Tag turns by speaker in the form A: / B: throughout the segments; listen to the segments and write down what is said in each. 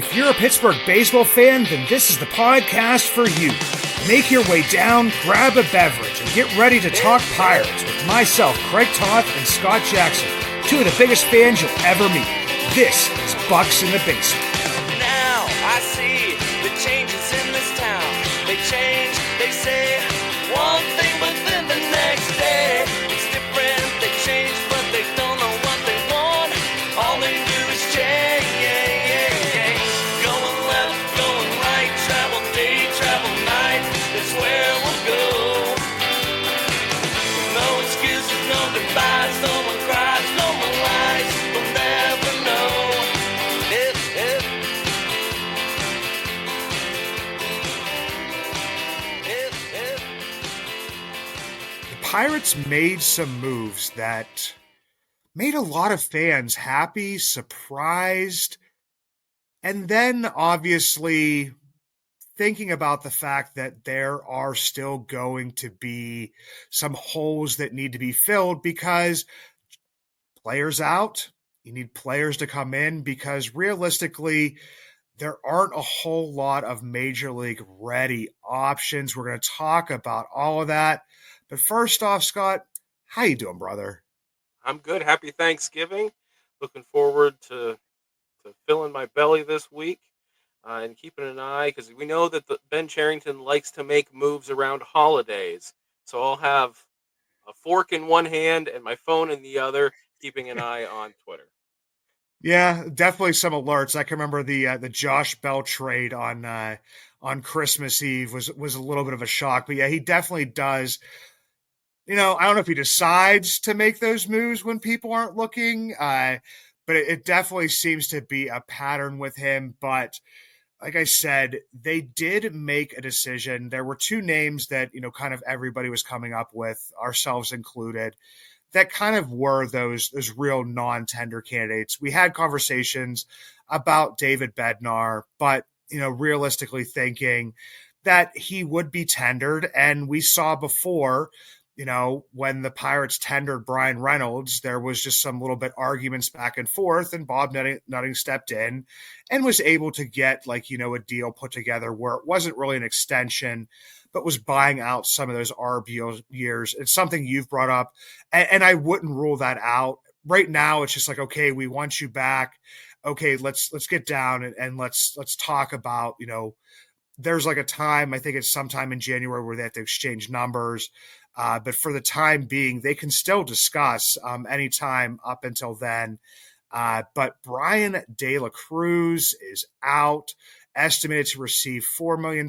A: If you're a Pittsburgh baseball fan, then this is the podcast for you. Make your way down, grab a beverage, and get ready to talk Pirates with myself, Craig Toth, and Scott Jackson, two of the biggest fans you'll ever meet. This is Bucs in the Basement.
B: Now I see the changes in this town. They change, they say one thing, but then the next day it's different. They change, but they don't know what they want. All they do is change. Going left, going right, travel day, travel night. That's where we'll go. No excuses, no goodbyes, no one cries, no one lies. We'll never know.
A: Pirates made some moves that made a lot of fans happy, surprised, and then obviously thinking about the fact that there are still going to be some holes that need to be filled because players out, you need players to come in because realistically, there aren't a whole lot of major league ready options. We're going to talk about all of that. But first off, Scott, how you doing, brother?
C: I'm good. Happy Thanksgiving. Looking forward to filling my belly this week and keeping an eye because we know that Ben Cherington likes to make moves around holidays. So I'll have a fork in one hand and my phone in the other, keeping an eye on Twitter.
A: Yeah, definitely some alerts. I can remember the Josh Bell trade on Christmas Eve was a little bit of a shock, but yeah, he definitely does. I don't know if he decides to make those moves when people aren't looking, but it definitely seems to be a pattern with him. But like I said, they did make a decision. There were two names that, kind of everybody was coming up with, ourselves included, that kind of were those real non-tender candidates. We had conversations about David Bednar, but, realistically thinking that he would be tendered. And we saw before, when the Pirates tendered Brian Reynolds, there was just some little bit arguments back and forth, and Bob Nutting stepped in and was able to get a deal put together where it wasn't really an extension, but was buying out some of those RB years. It's something you've brought up, and I wouldn't rule that out. Right now, it's just like, okay, we want you back. Okay, let's get down and let's talk about, there's like a time, I think it's sometime in January where they have to exchange numbers. But for the time being, they can still discuss anytime up until then. But Brian De La Cruz is out, estimated to receive $4 million.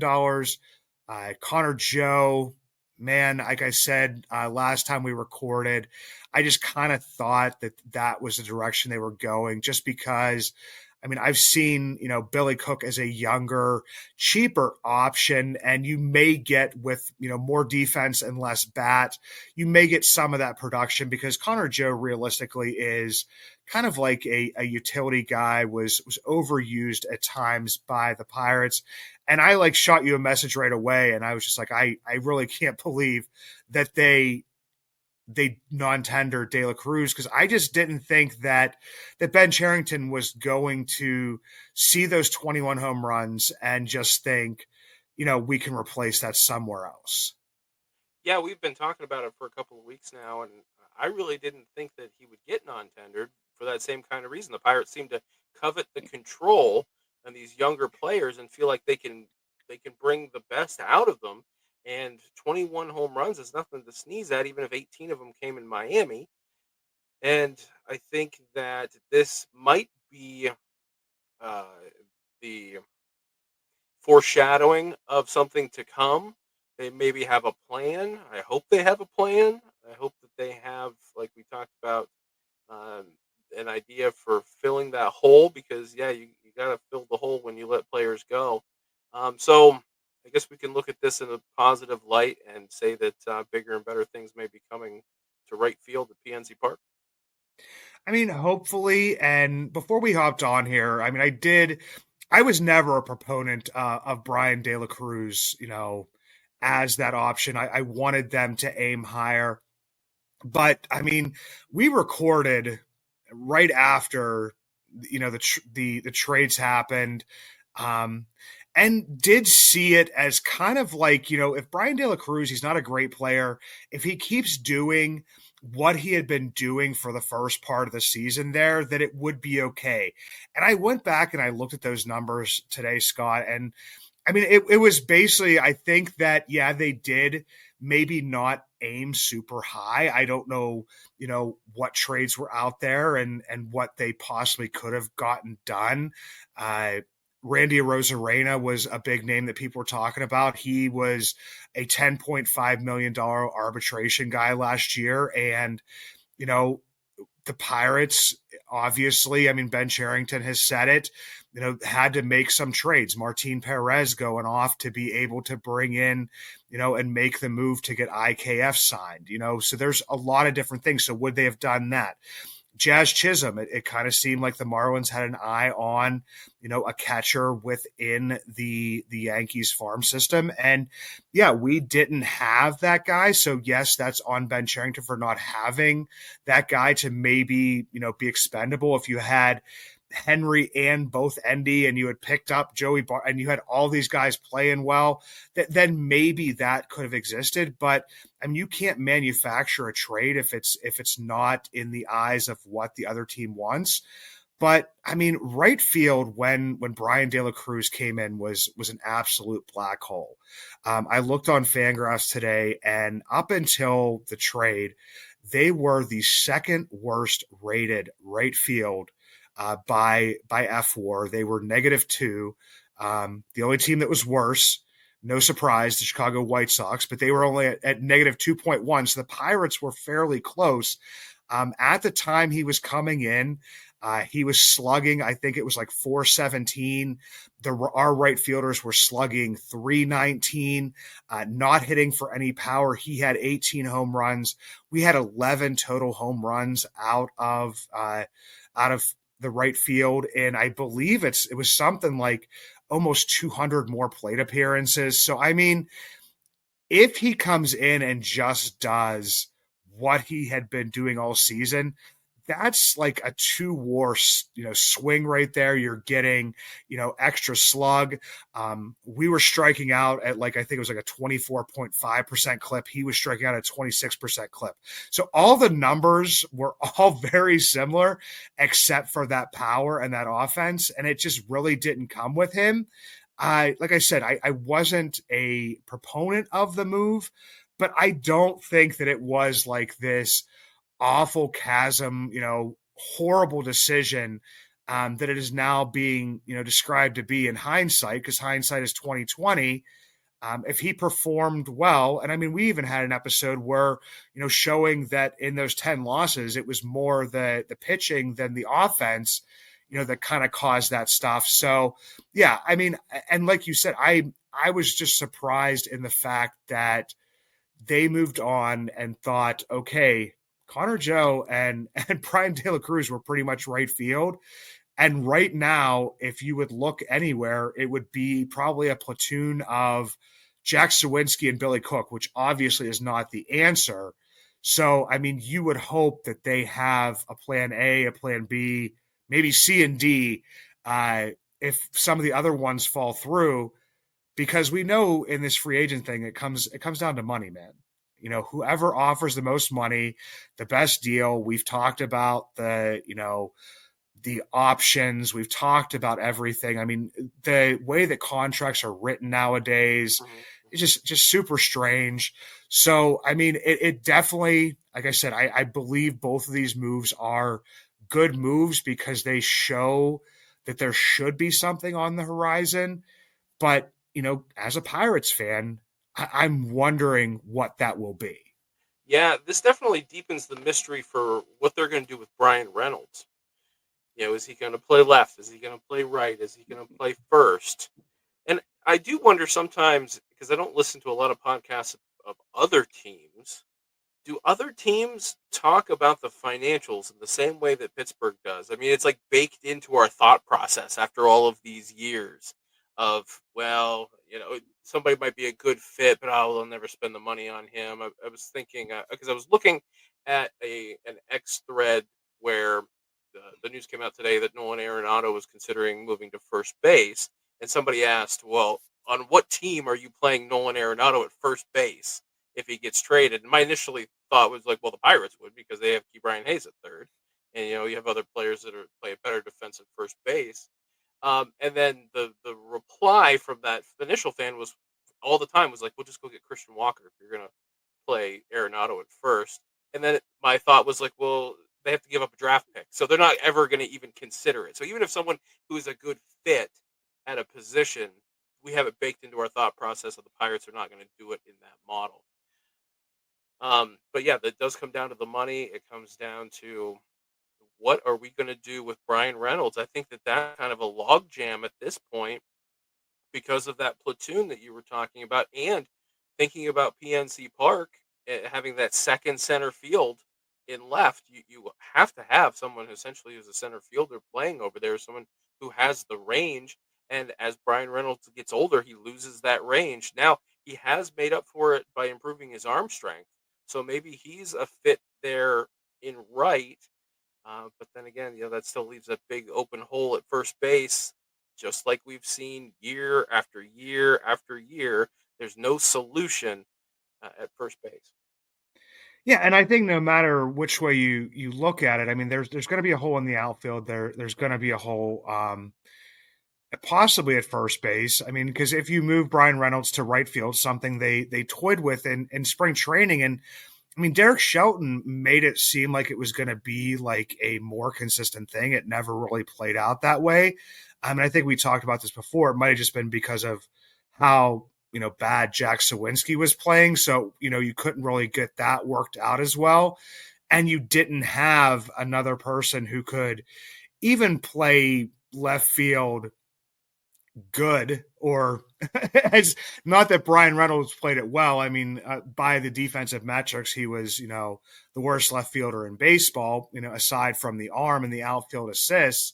A: Connor Joe, man, like I said last time we recorded, I just kind of thought that was the direction they were going just because – I've seen, Billy Cook as a younger, cheaper option, and you may get with, more defense and less bat, you may get some of that production because Connor Joe realistically is kind of like a utility guy, was overused at times by the Pirates. And I shot you a message right away, and I was just like, I really can't believe that they non-tendered De La Cruz because I just didn't think that Ben Cherington was going to see those 21 home runs and just think, we can replace that somewhere else.
C: Yeah, we've been talking about it for a couple of weeks now, and I really didn't think that he would get non-tendered for that same kind of reason. The Pirates seem to covet the control and these younger players and feel like they can bring the best out of them. And 21 home runs is nothing to sneeze at, even if 18 of them came in Miami. And I think that this might be the foreshadowing of something to come. They maybe have a plan. I hope they have a plan. I hope that they have, like we talked about, an idea for filling that hole because, yeah, you got to fill the hole when you let players go. So I guess we can look at this in a positive light and say that bigger and better things may be coming to right field at PNC Park.
A: Hopefully. And before we hopped on here, I was never a proponent of Brian De La Cruz, as that option. I wanted them to aim higher. But, we recorded right after the trades happened, um, and did see it as kind of like, if Brian De La Cruz, he's not a great player, if he keeps doing what he had been doing for the first part of the season there, that it would be okay. And I went back and I looked at those numbers today, Scott, and I mean, it was basically, I think that, yeah, they did maybe not aim super high. I don't know, what trades were out there and what they possibly could have gotten done. Randy Rosarena was a big name that people were talking about. He was a $10.5 million arbitration guy last year. And, the Pirates, obviously, I mean, Ben Cherington has said it, had to make some trades. Martin Perez going off to be able to bring in, and make the move to get IKF signed, so there's a lot of different things. So would they have done that? Jazz Chisholm, it kind of seemed like the Marlins had an eye on, a catcher within the Yankees farm system. And yeah, we didn't have that guy. So yes, that's on Ben Cherington for not having that guy to maybe, be expendable. If you had Henry and both Endy and you had picked up Joey and you had all these guys playing well, then maybe that could have existed. But I mean, you can't manufacture a trade if it's not in the eyes of what the other team wants. But I mean, right field when Brian De La Cruz came in was an absolute black hole. I looked on Fangraphs today, and up until the trade, they were the second worst rated right field by FWAR. They were -2. The only team that was worse, no surprise, the Chicago White Sox, but they were only at -2.1. So the Pirates were fairly close. At the time he was coming in, he was slugging, I think it was like 417. Our right fielders were slugging 319, not hitting for any power. He had 18 home runs. We had 11 total home runs out of the right field, and I believe it was something like almost 200 more plate appearances. So I mean, if he comes in and just does what he had been doing all season, that's like a 2-WAR, swing right there. You're getting, extra slug. We were striking out at I think it was like a 24.5% clip. He was striking out at 26% clip. So all the numbers were all very similar, except for that power and that offense. And it just really didn't come with him. Like I said, I wasn't a proponent of the move, but I don't think that it was like this awful chasm, horrible decision that it is now being, described to be in hindsight, because hindsight is 2020. If he performed well, and I mean, we even had an episode where, showing that in those 10 losses, it was more the pitching than the offense, that kind of caused that stuff. So yeah, I mean, and like you said, I was just surprised in the fact that they moved on and thought, okay, Connor Joe and Brian De La Cruz were pretty much right field. And right now, if you would look anywhere, it would be probably a platoon of Jack Sawinski and Billy Cook, which obviously is not the answer. So, I mean, you would hope that they have a plan A, a plan B, maybe C and D, if some of the other ones fall through, because we know in this free agent thing, it comes down to money, man. Whoever offers the most money, the best deal. We've talked about the options. We've talked about everything. I mean, the way that contracts are written nowadays is just super strange. So, I mean, it definitely, like I said, I believe both of these moves are good moves because they show that there should be something on the horizon. But, as a Pirates fan, I'm wondering what that will be.
C: Yeah, this definitely deepens the mystery for what they're going to do with Brian Reynolds. Is he going to play left? Is he going to play right? Is he going to play first? And I do wonder sometimes, because I don't listen to a lot of podcasts of other teams, do other teams talk about the financials in the same way that Pittsburgh does? I mean, it's like baked into our thought process after all of these years of, well, somebody might be a good fit, but they'll never spend the money on him. I was thinking, because I was looking at an X thread where the news came out today that Nolan Arenado was considering moving to first base, and somebody asked, "Well, on what team are you playing Nolan Arenado at first base if he gets traded?" And my initially thought was like, "Well, the Pirates would because they have Key Brian Hayes at third, and you have other players that play a better defensive first base." And then the reply from that initial fan was all the time was like, "We'll just go get Christian Walker if you're gonna play Arenado at first." And then my thought was like, well, they have to give up a draft pick, so they're not ever going to even consider it. So even if someone who is a good fit at a position, we have it baked into our thought process that the Pirates are not going to do it in that model. But yeah, that does come down to the money. It comes down to what are we going to do with Brian Reynolds? I think that that's kind of a logjam at this point because of that platoon that you were talking about, and thinking about PNC Park having that second center field in left. You have to have someone who essentially is a center fielder playing over there, someone who has the range. And as Brian Reynolds gets older, he loses that range. Now he has made up for it by improving his arm strength, so maybe he's a fit there in right. But then again, that still leaves a big open hole at first base, just like we've seen year after year after year. There's no solution at first base.
A: Yeah, and I think no matter which way you look at it, I mean, there's going to be a hole in the outfield. There's going to be a hole, possibly at first base. I mean, because if you move Brian Reynolds to right field, something they toyed with in spring training, and I mean, Derek Shelton made it seem like it was going to be like a more consistent thing. It never really played out that way. I mean, I think we talked about this before. It might have just been because of how bad Jack Sawinski was playing. So you couldn't really get that worked out as well, and you didn't have another person who could even play left field good, or it's not that Brian Reynolds played it well. I mean, by the defensive metrics, he was, the worst left fielder in baseball, aside from the arm and the outfield assists.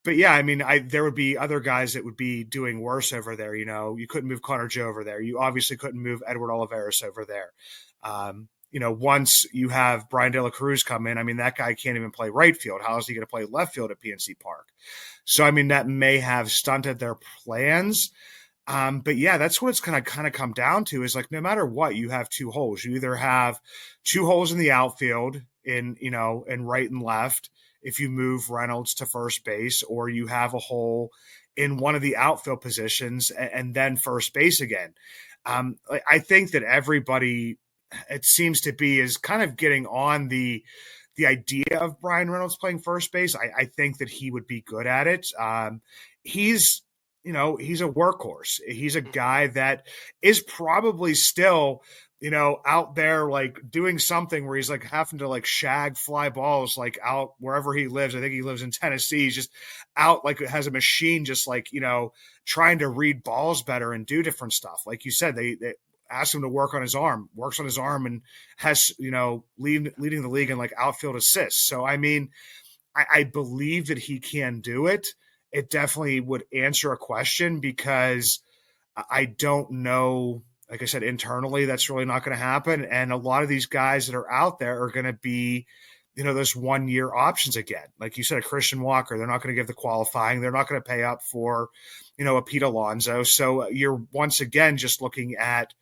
A: But yeah, I mean, there would be other guys that would be doing worse over there. You couldn't move Connor Joe over there. You obviously couldn't move Edward Olivares over there. Once you have Brian De La Cruz come in, I mean, that guy can't even play right field. How is he going to play left field at PNC Park? So, I mean, that may have stunted their plans. But yeah, that's what it's kind of come down to is like, no matter what, you have two holes. You either have two holes in the outfield in right and left if you move Reynolds to first base, or you have a hole in one of the outfield positions and then first base again. I think that everybody, it seems to be, is kind of getting on the idea of Brian Reynolds playing first base. I think that he would be good at it. He's he's a workhorse. He's a guy that is probably still, out there like doing something where he's like having to like shag fly balls like out wherever he lives. I think he lives in Tennessee. He's just out like has a machine, just like, trying to read balls better and do different stuff. Like you said, they asked him to work on his arm, works on his arm, and has, leading the league in like outfield assists. So, I mean, I believe that he can do it. It definitely would answer a question because I don't know, like I said, internally, that's really not going to happen. And a lot of these guys that are out there are going to be, those 1 year options again. Like you said, a Christian Walker, they're not going to give the qualifying. They're not going to pay up for, a Pete Alonso. So you're once again just looking at,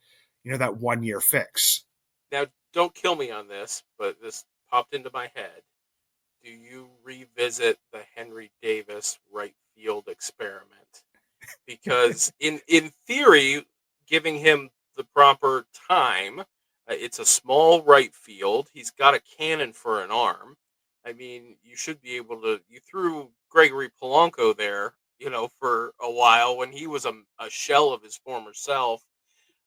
A: that 1 year fix.
C: Now, don't kill me on this, but this popped into my head. Do you revisit the Henry Davis right field experiment? Because in theory, giving him the proper time, it's a small right field. He's got a cannon for an arm. I mean, you should be able to. You threw Gregory Polanco there, for a while when he was a shell of his former self.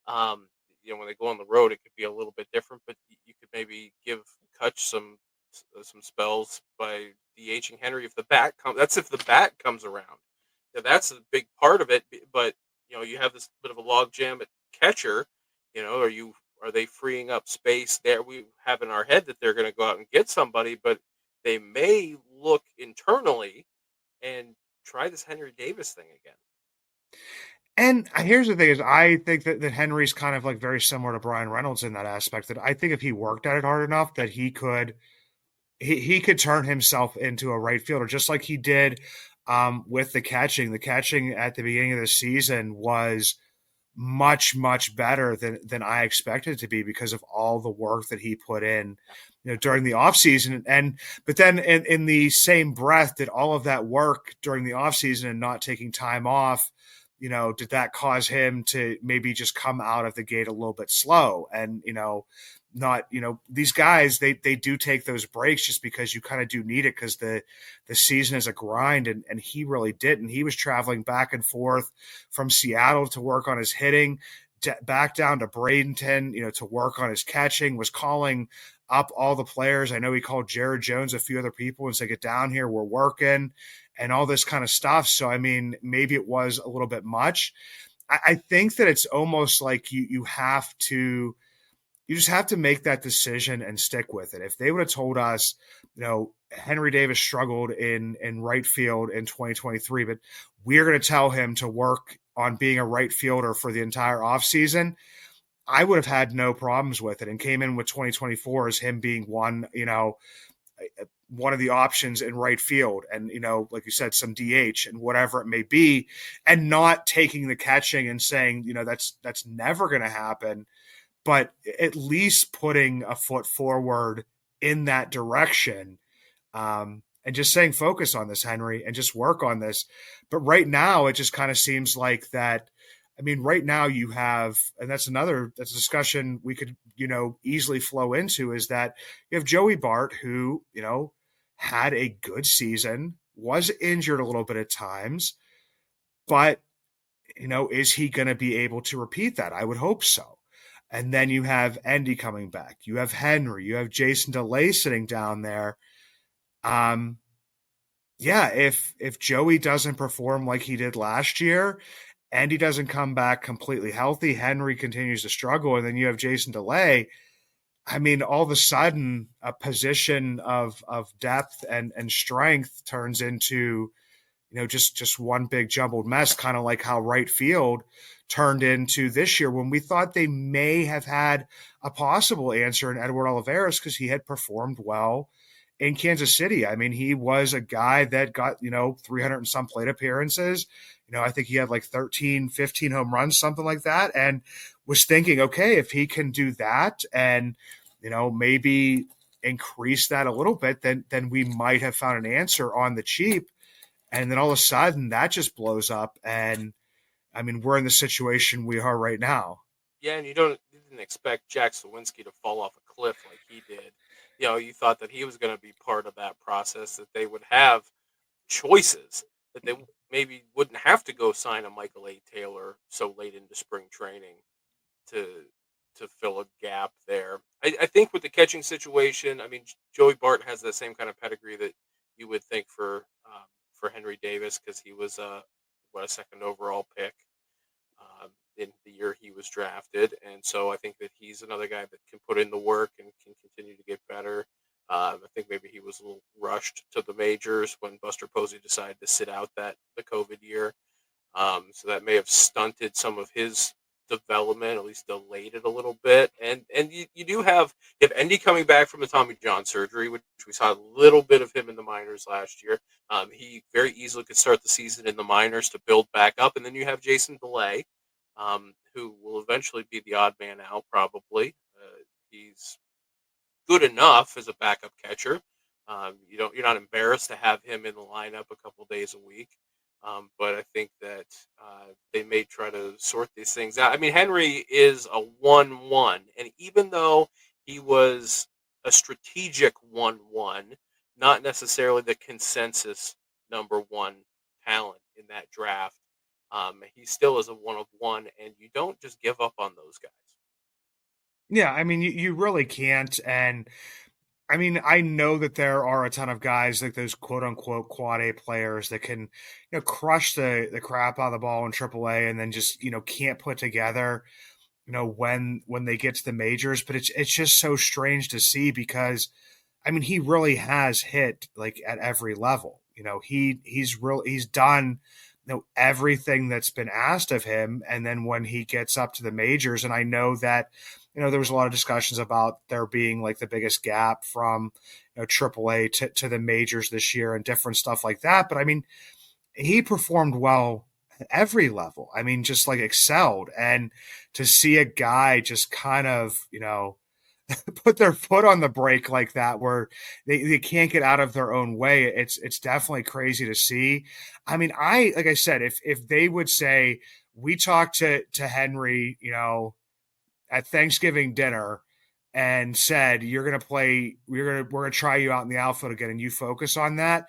C: When they go on the road, it could be a little bit different, but you could maybe give Kutch some spells by DHing Henry if the bat comes. That's if the bat comes around. Yeah, that's a big part of it. But you have this bit of a logjam at catcher. Are they freeing up space there? We have in our head that they're going to go out and get somebody, but they may look internally and try this Henry Davis thing again.
A: And here's the thing is I think that Henry's kind of like very similar to Brian Reynolds in that aspect, that I think if he worked at it hard enough that he could he could turn himself into a right fielder just like he did with the catching. The catching at the beginning of the season was much better than I expected it to be because of all the work that he put in, during the offseason. And but then in the same breath, did all of that work during the offseason and not taking time off, did that cause him to maybe just come out of the gate a little bit slow? And not these guys, they do take those breaks just because you kind of do need it because the season is a grind, and he really didn't. He was traveling back and forth from Seattle to work on his hitting, back down to Bradenton, to work on his catching, was calling up all the players. I know he called Jared Jones, a few other people, and said, get down here, we're working, and all this kind of stuff. So, I mean, maybe it was a little bit much. I think that it's almost like you have to – you just have to make that decision and stick with it. If they would have told us, Henry Davis struggled in right field in 2023, but we're going to tell him to work on being a right fielder for the entire offseason, I would have had no problems with it and came in with 2024 as him being one of the options in right field and, like you said, some DH and whatever it may be, and not taking the catching and saying, that's never going to happen, but at least putting a foot forward in that direction, and just saying, focus on this, Henry, and just work on this. But right now, it just kind of seems like that. I mean, right now you have, and that's a discussion we could, easily flow into, is that you have Joey Bart, who, had a good season, was injured a little bit at times, but, is he going to be able to repeat that? I would hope so. And then you have Endy coming back. You have Henry. You have Jason DeLay sitting down there. Yeah, if Joey doesn't perform like he did last year, Endy doesn't come back completely healthy, Henry continues to struggle, and then you have Jason DeLay. I mean, all of a sudden, a position of depth and strength turns into, just one big jumbled mess, kind of like how right field turned into this year when we thought they may have had a possible answer in Edward Olivares because he had performed well in Kansas City. I mean, he was a guy that got, 300 and some plate appearances. I think he had like 13, 15 home runs, something like that, and was thinking, okay, if he can do that and, maybe increase that a little bit, then we might have found an answer on the cheap. And then all of a sudden that just blows up. And I mean, we're in the situation we are right now.
C: Yeah, and you didn't expect Jack Sawinski to fall off a cliff like he did. You thought that he was going to be part of that process, that they would have choices, that they maybe wouldn't have to go sign a Michael A. Taylor so late into spring training to fill a gap there. I think with the catching situation, I mean, Joey Bart has the same kind of pedigree that you would think for Henry Davis, because he was a second overall pick in the year he was drafted, and so I think that he's another guy that can put in the work and can continue to get better. I think maybe he was a little rushed to the majors when Buster Posey decided to sit out the COVID year, so that may have stunted some of his development, at least delayed it a little bit. And you do have Endy coming back from the Tommy John surgery, which we saw a little bit of him in the minors last year. He very easily could start the season in the minors to build back up, and then you have Jason DeLay, who will eventually be the odd man out probably. He's good enough as a backup catcher. You're not embarrassed to have him in the lineup a couple days a week. But I think that they may try to sort these things out. I mean, Henry is a 1-1, and even though he was a strategic 1-1, not necessarily the consensus number one talent in that draft, he still is a 1 of 1, and you don't just give up on those guys.
A: Yeah, I mean, you really can't. And I mean, I know that there are a ton of guys like those quote unquote quad A players that can, crush the crap out of the ball in AAA and then just, can't put together, when they get to the majors. But it's just so strange to see because, I mean, he really has hit like at every level. He's done, everything that's been asked of him. And then when he gets up to the majors, and I know that, there was a lot of discussions about there being like the biggest gap from, AAA to the majors this year and different stuff like that. But I mean, he performed well at every level. I mean, just like excelled. And to see a guy just kind of, put their foot on the brake like that, where they can't get out of their own way, it's definitely crazy to see. I mean, like I said, if they would say, we talked to Henry, at Thanksgiving dinner and said, you're going to play, we're going to try you out in the outfield again, and you focus on that,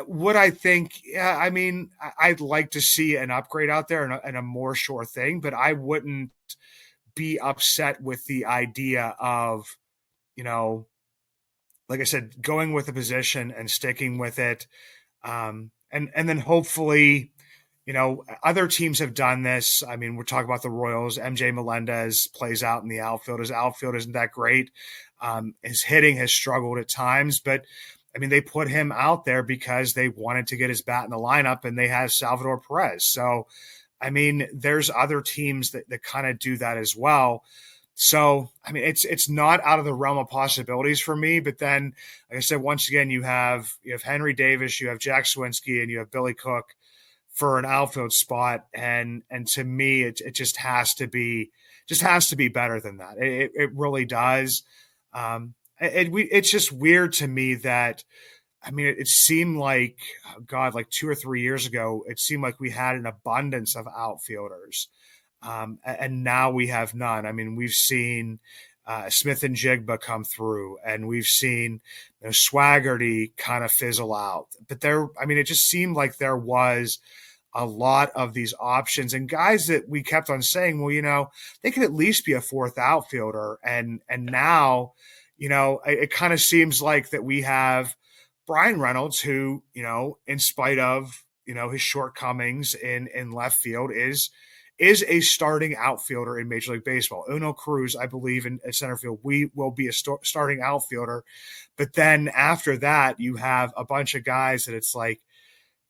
A: would I think, yeah, I mean, I'd like to see an upgrade out there and a more sure thing, but I wouldn't be upset with the idea of, like I said, going with a position and sticking with it. And then hopefully, other teams have done this. I mean, we're talking about the Royals. MJ Melendez plays out in the outfield. His outfield isn't that great. His hitting has struggled at times, but I mean, they put him out there because they wanted to get his bat in the lineup, and they have Salvador Perez. So, I mean, there's other teams that kind of do that as well. So, I mean, it's not out of the realm of possibilities for me. But then, like I said, once again, you have Henry Davis, you have Jack Swinski, and you have Billy Cook for an outfield spot. And to me, it just has to be better than that. It really does. It's just weird to me that, I mean, it seemed like, God, like 2 or 3 years ago, it seemed like we had an abundance of outfielders. And now we have none. I mean, we've seen Smith and Jigba come through, and we've seen Swaggerty kind of fizzle out. But it just seemed like there was a lot of these options and guys that we kept on saying, well, they could at least be a fourth outfielder. And now, it kind of seems like that we have Brian Reynolds, who, in spite of, his shortcomings in left field, is a starting outfielder in Major League Baseball. Uno Cruz, I believe, in center field, we will be a starting outfielder. But then after that, you have a bunch of guys that it's like,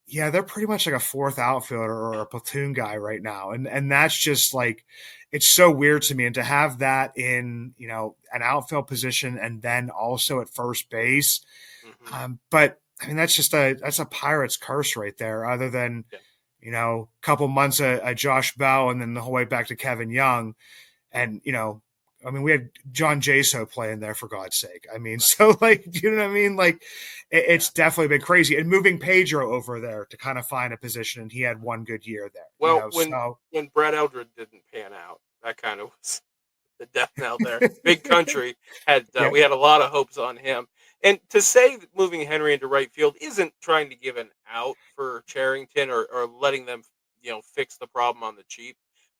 A: yeah, they're pretty much like a fourth outfielder or a platoon guy right now. And that's just like, it's so weird to me. And to have that in, an outfield position and then also at first base.
C: Mm-hmm.
A: But I mean, that's a Pirates curse right there, other than, a couple months of Josh Bell and then the whole way back to Kevin Young. And, I mean, we had John Jaso playing there, for God's sake. I mean, so like, you know what I mean? Like, it's definitely been crazy. And moving Pedro over there to kind of find a position, and he had one good year there.
C: Well, when Brad Eldred didn't pan out, that kind of was the death knell there. Big Country we had a lot of hopes on him. And to say that moving Henry into right field isn't trying to give an out for Cherington or letting them, fix the problem on the cheap.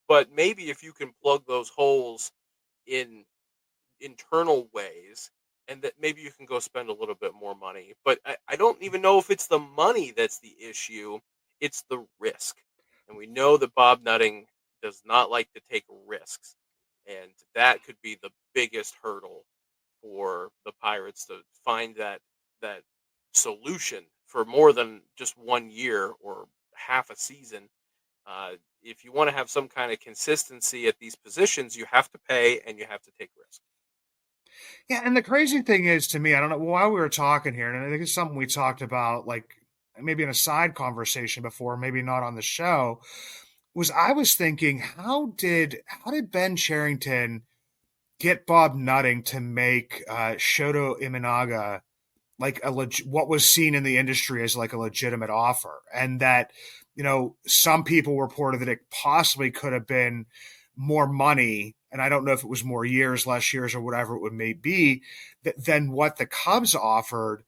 C: But maybe if you can plug those holes in internal ways, and that maybe you can go spend a little bit more money. But I don't even know if it's the money that's the issue. It's the risk. And we know that Bob Nutting does not like to take risks. And that could be the biggest hurdle for the Pirates to find that solution for more than just 1 year or half a season. If you want to have some kind of consistency at these positions, you have to pay and you have to take risk.
A: Yeah, and the crazy thing is, to me, I don't know, while we were talking here, and I think it's something we talked about, like maybe in a side conversation before, maybe not on the show, was I was thinking, how did Ben Cherington get Bob Nutting to make Shoto Imanaga like what was seen in the industry as like a legitimate offer, and that some people reported that it possibly could have been more money, and I don't know if it was more years, less years, or whatever it may be, than what the Cubs offered.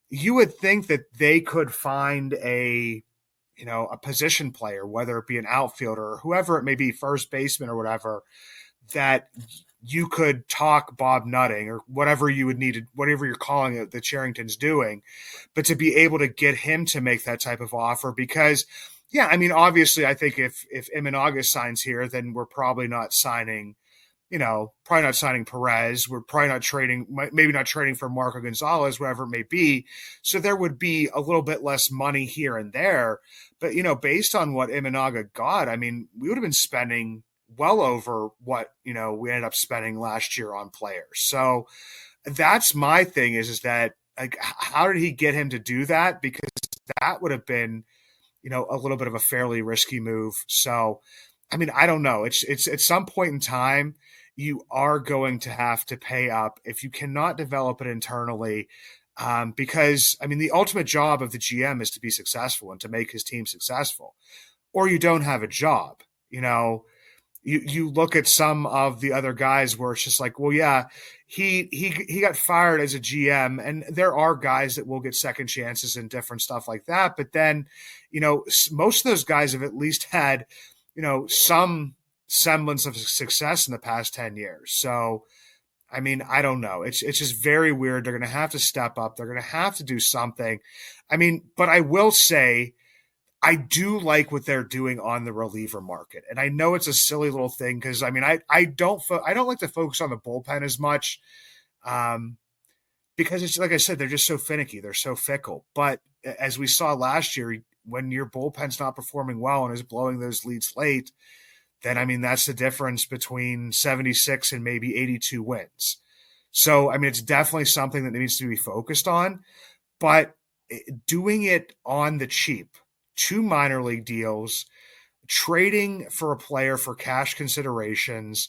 A: You would think that they could find a position player, whether it be an outfielder or whoever it may be, first baseman or whatever, that you could talk Bob Nutting or whatever you would need to, whatever you're calling it, that Cherington's doing, but to be able to get him to make that type of offer. Because, yeah, I mean, obviously, I think if Imanaga signs here, then we're probably not signing, probably not signing Perez. We're probably not trading, maybe not trading for Marco Gonzalez, whatever it may be. So there would be a little bit less money here and there. But, based on what Imanaga got, I mean, we would have been spending well over what, we ended up spending last year on players. So that's my thing is that, like, how did he get him to do that? Because that would have been, a little bit of a fairly risky move. So, I mean, I don't know. It's at some point in time, you are going to have to pay up if you cannot develop it internally. Because, I mean, the ultimate job of the GM is to be successful and to make his team successful, or you don't have a job. You look at some of the other guys where it's just like, well, yeah, he got fired as a GM, and there are guys that will get second chances and different stuff like that. But then, most of those guys have at least had, some semblance of success in the past 10 years. So, I mean, I don't know. It's just very weird. They're going to have to step up. They're going to have to do something. I mean, but I will say, I do like what they're doing on the reliever market, and I know it's a silly little thing because I mean I don't like to focus on the bullpen as much, um, because it's like I said, they're just so finicky, they're so fickle. But as we saw last year, when your bullpen's not performing well and is blowing those leads late, then I mean that's the difference between 76 and maybe 82 wins. So I mean it's definitely something that needs to be focused on, but doing it on the cheap. 2 minor league deals, trading for a player for cash considerations,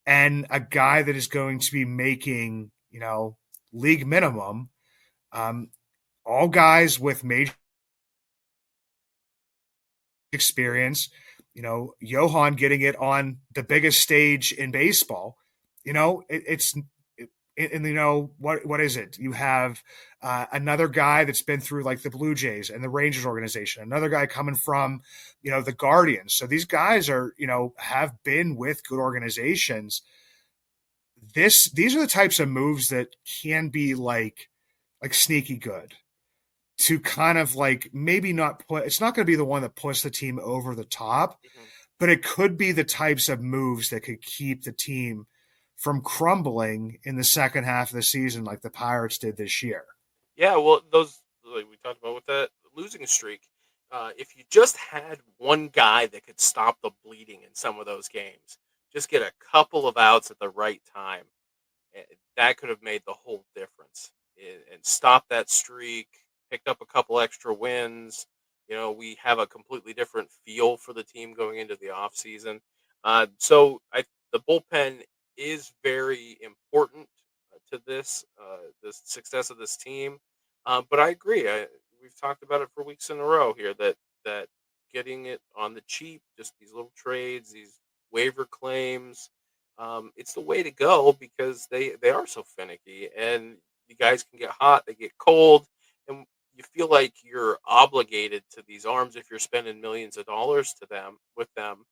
A: and a guy that is going to be making, league minimum. All guys with major experience, Johan getting it on the biggest stage in baseball. It's and what is it? You have another guy that's been through like the Blue Jays and the Rangers organization, another guy coming from the Guardians. So these guys are have been with good organizations. These are the types of moves that can be like sneaky good to kind of like maybe not put. It's not going to be the one that puts the team over the top,
C: Mm-hmm.
A: but it could be the types of moves that could keep the team from crumbling in the second half of the season like the Pirates did this year.
C: Yeah, well, those like we talked about with that losing streak. If you just had one guy that could stop the bleeding in some of those games, just get a couple of outs at the right time, eh, that could have made the whole difference and stop that streak. Picked up a couple extra wins. We have a completely different feel for the team going into the off season. So the bullpen is very important to this success of this team. But I agree. We've talked about it for weeks in a row here that getting it on the cheap, just these little trades, these waiver claims, it's the way to go because they are so finicky and the guys can get hot, they get cold, and you feel like you're obligated to these arms if you're spending millions of dollars to them with them.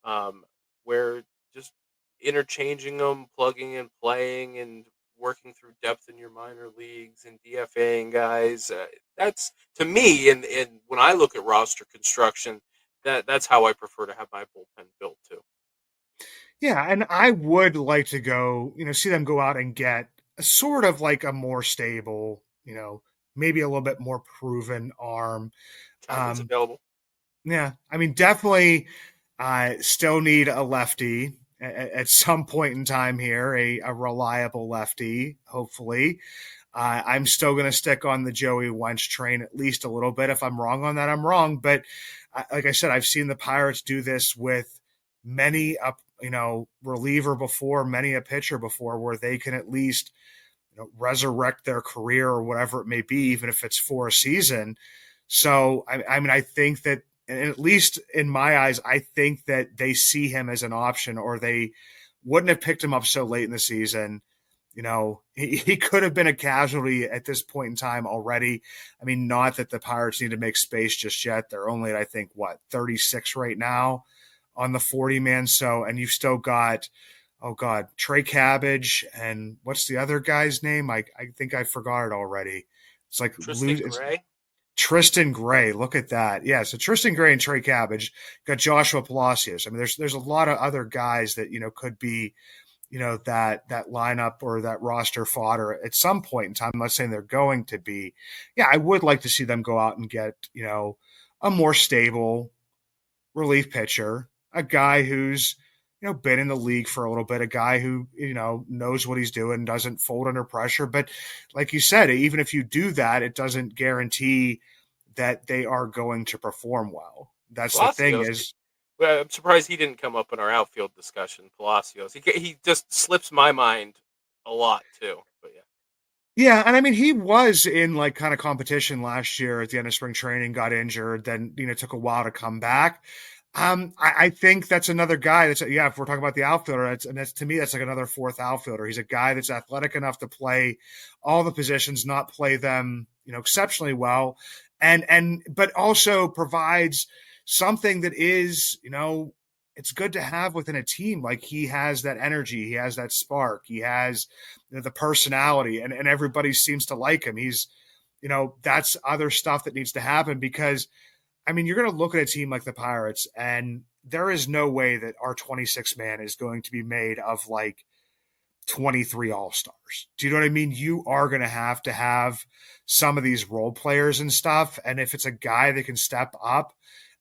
C: Um, where just interchanging them, plugging and playing, and working through depth in your minor leagues and DFAing guys. That's to me, and when I look at roster construction, that's how I prefer to have my bullpen built too.
A: Yeah, and I would like to go, see them go out and get a sort of like a more stable, maybe a little bit more proven arm.
C: Chapman's
A: Um,
C: available.
A: yeah, I mean, definitely still need a lefty at some point in time here, a reliable lefty, hopefully. I'm still going to stick on the Joey Wentz train at least a little bit. If I'm wrong on that, I'm wrong. But like I said, I've seen the Pirates do this with many a reliever before, many a pitcher before, where they can at least resurrect their career or whatever it may be, even if it's for a season. So I mean, I think that, and at least in my eyes, I think that they see him as an option, or they wouldn't have picked him up so late in the season. He could have been a casualty at this point in time already. I mean, not that the Pirates need to make space just yet. They're only at, I think, 36 right now on the 40-man. So, and you've still got, oh God, Trey Cabbage, and what's the other guy's name? I think I forgot it already. It's like
C: Tristan Gray.
A: Tristan Gray, look at that. Yeah, so Tristan Gray and Trey Cabbage got Joshua Palacios. I mean, there's a lot of other guys that could be that lineup or that roster fodder at some point in time. I'm not saying they're going to be. Yeah, I would like to see them go out and get a more stable relief pitcher, a guy who's been in the league for a little bit, a guy who knows what he's doing, doesn't fold under pressure. But like you said, even if you do that, it doesn't guarantee that they are going to perform well. That's the thing
C: Palacios,
A: is,
C: well, I'm surprised he didn't come up in our outfield discussion. Palacios, he just slips my mind a lot too. But yeah,
A: yeah, and I mean he was in like kind of competition last year at the end of spring training, got injured, then took a while to come back. I think that's another guy that's yeah. If we're talking about the outfielder, that's to me that's like another fourth outfielder. He's a guy that's athletic enough to play all the positions, not play them exceptionally well, and but also provides something that is it's good to have within a team. Like he has that energy, he has that spark, he has the personality, and everybody seems to like him. He's that's other stuff that needs to happen because I mean, you're going to look at a team like the Pirates, and there is no way that our 26 man is going to be made of like 23 All Stars. Do you know what I mean? You are going to have some of these role players and stuff. And if it's a guy that can step up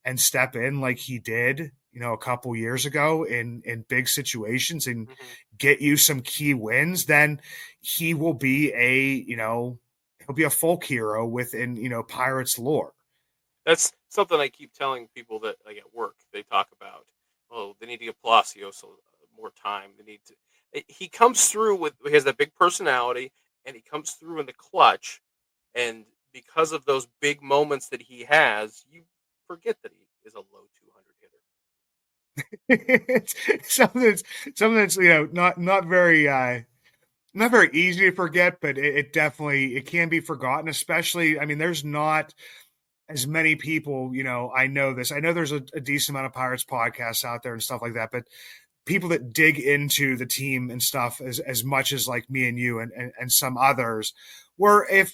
A: and step in like he did, a couple years ago in big situations and
C: hmm
A: get you some key wins, then he will be he'll be a folk hero within, Pirates lore.
C: that's something I keep telling people that like at work. They talk about, oh, they need to give Palacios more time. They need to. He comes through with he has that big personality, and he comes through in the clutch. And because of those big moments that he has, you forget that he is a low 200 hitter.
A: It's something that's not very easy to forget, but it definitely it can be forgotten. Especially, I mean, there's not as many people. I know this. I know there's a decent amount of Pirates podcasts out there and stuff like that, but people that dig into the team and stuff as much as like me and you and some others, where if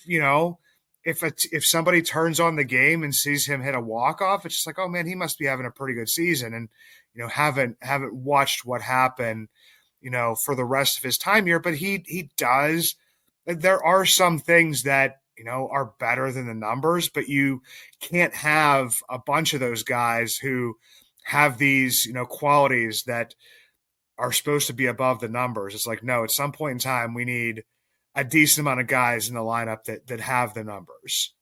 A: if somebody turns on the game and sees him hit a walk off, it's just like, oh man, he must be having a pretty good season, and haven't watched what happened, for the rest of his time here. But he does. There are some things that are better than the numbers, but you can't have a bunch of those guys who have these qualities that are supposed to be above the numbers. It's like, no, at some point in time, we need a decent amount of guys in the lineup that have the numbers.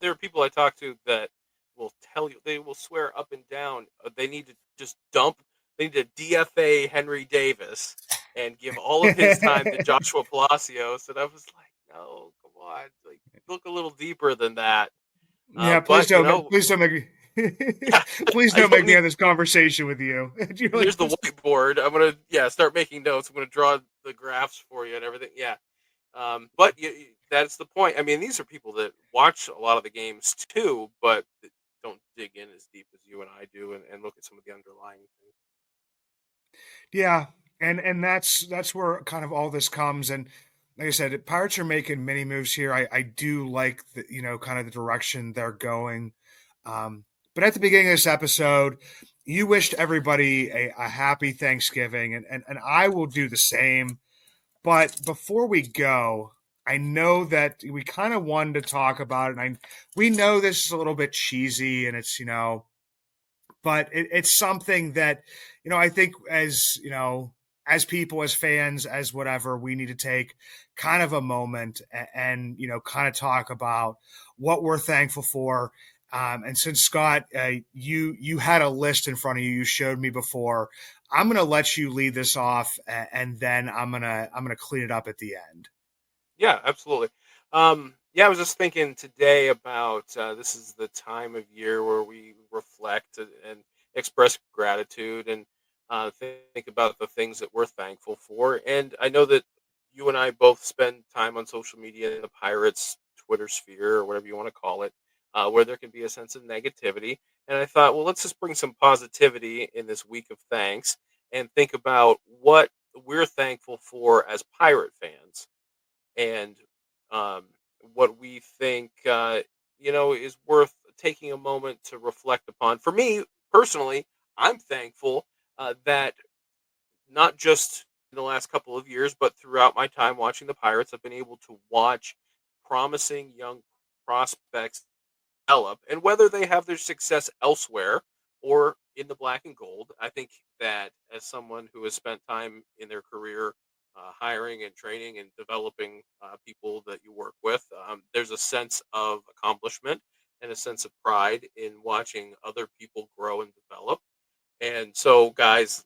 C: There are people I talk to that will tell you they will swear up and down they need to just dump. They need to DFA Henry Davis and give all of his time to Joshua Palacios. And I was like, no, come on, like look a little deeper than that.
A: Yeah,
C: But
A: please don't make
C: yeah,
A: please
C: I
A: don't
C: don't
A: make me
C: need.
A: have this conversation with you. You're
C: Here's
A: like,
C: the whiteboard. I'm gonna start making notes. I'm gonna draw the graphs for you and everything. Yeah, but that's the point. I mean, these are people that watch a lot of the games too, but that don't dig in as deep as you and I do and look at some of the underlying things.
A: yeah, and that's where kind of all this comes. And like I said, Pirates are making many moves here. I do like the kind of the direction they're going. But at the beginning of this episode, you wished everybody a happy Thanksgiving, and I will do the same. But before we go, I know that we kind of wanted to talk about it. And we know this is a little bit cheesy, and it's but it's something that I think as as people, as fans, as whatever, we need to take kind of a moment and kind of talk about what we're thankful for. And since Scott, you had a list in front of you, you showed me before. I'm gonna let you lead this off, and then I'm gonna clean it up at the end.
C: Yeah, absolutely. Yeah, I was just thinking today about this is the time of year where we reflect and express gratitude and think about the things that we're thankful for. And I know that you and I both spend time on social media in the Pirates Twitter sphere or whatever you want to call it, where there can be a sense of negativity. And I thought, well, let's just bring some positivity in this week of thanks and think about what we're thankful for as Pirate fans and what we think, is worth taking a moment to reflect upon. For me personally, I'm thankful that not just in the last couple of years, but throughout my time watching the Pirates, I've been able to watch promising young prospects develop, and whether they have their success elsewhere or in the black and gold, I think that as someone who has spent time in their career hiring and training and developing people that you work with, there's a sense of accomplishment and a sense of pride in watching other people grow and develop. And so, guys,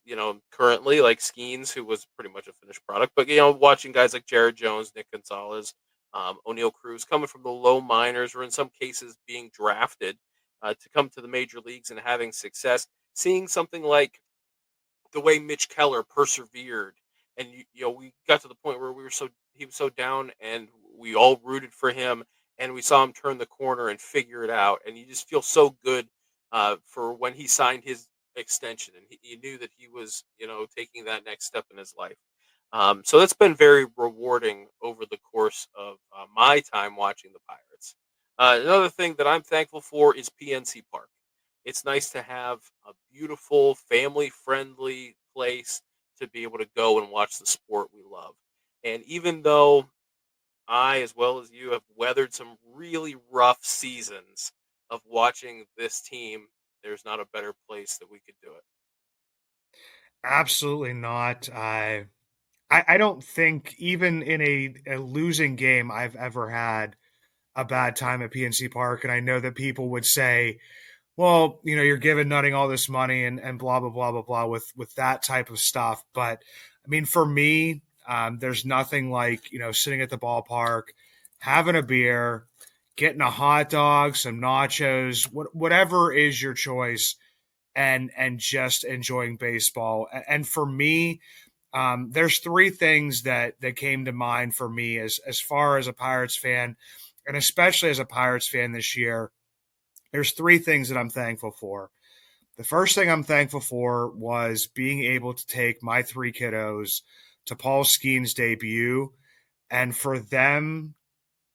C: currently like Skeens, who was pretty much a finished product, but watching guys like Jared Jones, Nick Gonzalez, O'Neill Cruz coming from the low minors, or in some cases being drafted to come to the major leagues and having success. Seeing something like the way Mitch Keller persevered, and we got to the point where he was so down, and we all rooted for him, and we saw him turn the corner and figure it out, and you just feel so good for when he signed his extension, and he knew that he was taking that next step in his life. So that's been very rewarding over the course of my time watching the Pirates. Another thing that I'm thankful for is PNC Park. It's nice to have a beautiful, family friendly place to be able to go and watch the sport we love. And even though I, as well as you, have weathered some really rough seasons of watching this team, there's not a better place that we could do it.
A: Absolutely not. I don't think even in a losing game I've ever had a bad time at PNC Park. And I know that people would say, well, you're giving Nutting all this money and blah, blah, blah, blah, blah with that type of stuff. But I mean, for me, there's nothing like, sitting at the ballpark, having a beer, getting a hot dog, some nachos, whatever is your choice, and just enjoying baseball. And for me, there's three things that came to mind for me as far as a Pirates fan, and especially as a Pirates fan this year. There's three things that I'm thankful for. The first thing I'm thankful for was being able to take my three kiddos to Paul Skeen's debut, and for them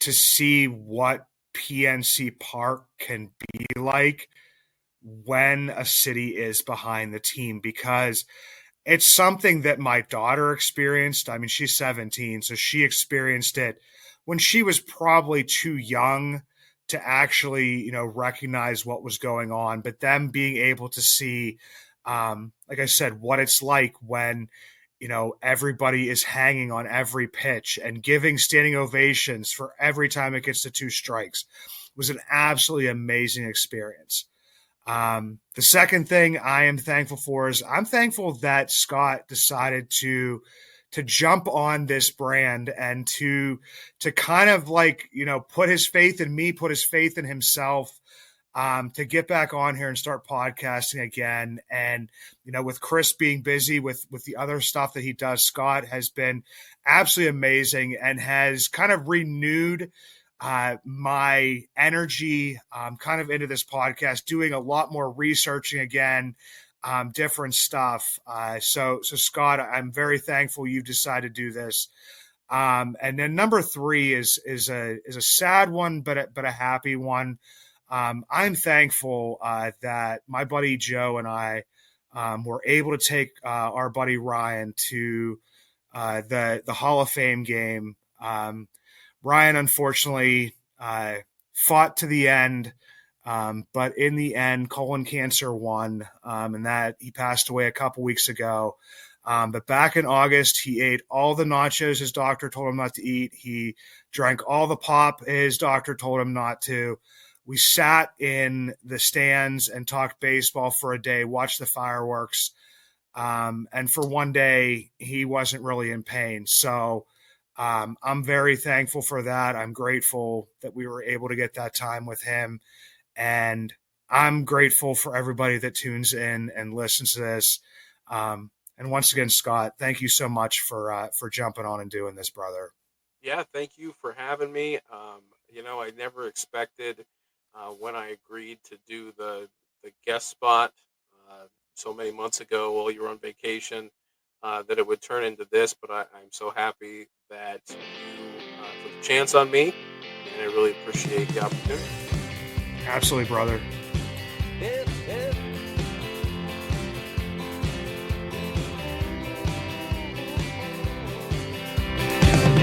A: to see what PNC Park can be like when a city is behind the team, because it's something that my daughter experienced. I mean, she's 17, so she experienced it when she was probably too young to actually, recognize what was going on. But them being able to see, like I said, what it's like when, everybody is hanging on every pitch and giving standing ovations for every time it gets to two strikes was an absolutely amazing experience. The second thing I am thankful for is I'm thankful that Scott decided to jump on this brand and to kind of like, put his faith in me, put his faith in himself, to get back on here and start podcasting again. And, with Chris being busy with the other stuff that he does, Scott has been absolutely amazing and has kind of renewed my energy kind of into this podcast, doing a lot more researching again, different stuff. So Scott, I'm very thankful you've decided to do this. And then number three is a sad one, but a happy one. I'm thankful that my buddy Joe and I were able to take our buddy Ryan to the Hall of Fame game. Ryan, unfortunately, fought to the end, but in the end, colon cancer won, and that he passed away a couple weeks ago. But back in August, he ate all the nachos his doctor told him not to eat. He drank all the pop his doctor told him not to. We sat in the stands and talked baseball for a day, watched the fireworks. And for one day, he wasn't really in pain. So I'm very thankful for that. I'm grateful that we were able to get that time with him. And I'm grateful for everybody that tunes in and listens to this. And once again, Scott, thank you so much for jumping on and doing this, brother.
C: Yeah, thank you for having me. I never expected when I agreed to do the guest spot so many months ago while you were on vacation that it would turn into this. But I'm so happy that you took a chance on me, and I really appreciate the opportunity.
A: Absolutely, brother.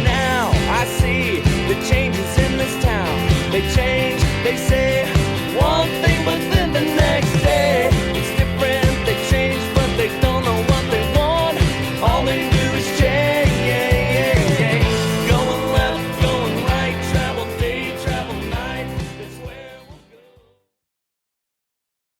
B: Now I see the changes in this town. They change, they say